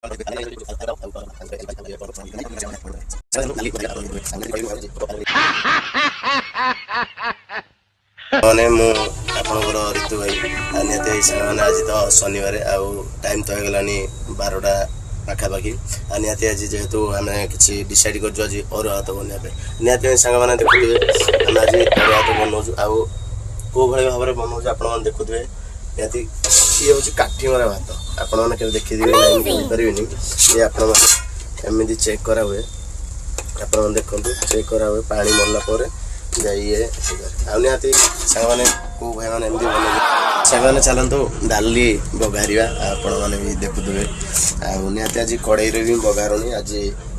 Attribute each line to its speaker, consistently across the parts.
Speaker 1: मैंने आपणकर ऋतु भाई निहती सामने आज तो शनिवार आउ टाइम तो होगलानी 12टा पाखापाखि निहती आज जेहेतु आम कि डिसाइड कर अरुआ भात बनवाई निहती सांग मैंने देखुए आम आज अरुआ भात बनाऊँ आउ कौ भाई भाव में बनाऊँ आप देखुए निहती ये हूँ काठीमरा भात आपण मैंने देखी पारे ये आपमती चेक करा हुए आप देखो चेक करा हुए पा मरला जाइए आती सांग मैंने कौ भाई मैंने बन सांग मैंने चलतु डाली बघार आपण मैंने भी देखुए आती आज कड़े भी बघारुनी आज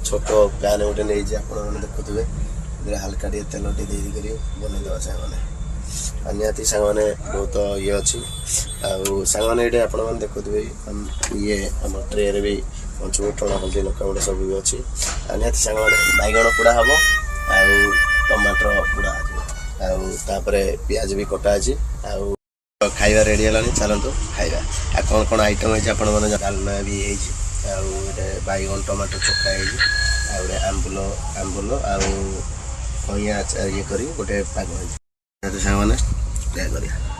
Speaker 1: छोट पैन गोटे नहीं आपने देखुए हल्का टे तेल टे बनईदे सांग मैंने निहती सांग मैंने बहुत ये अच्छी सांग मैंने ये आप देखुए ये आम ट्रे भी पंचुड़ टणा हल्दी लका गुड़ा सब भी अच्छी निहती सांग मैंने बैगण पोड़ा हम टमाटर पोड़ा आपर पियाज भी कटा अच्छी खाଇବା रेडी है चलतु खाଇବା कौन कौन आइटम है डालमा भी है बैगन टमाटर चक्का है आंबुल आंबुल आया ये कर गोटे पाग सांग मैंने ट्राए करिया।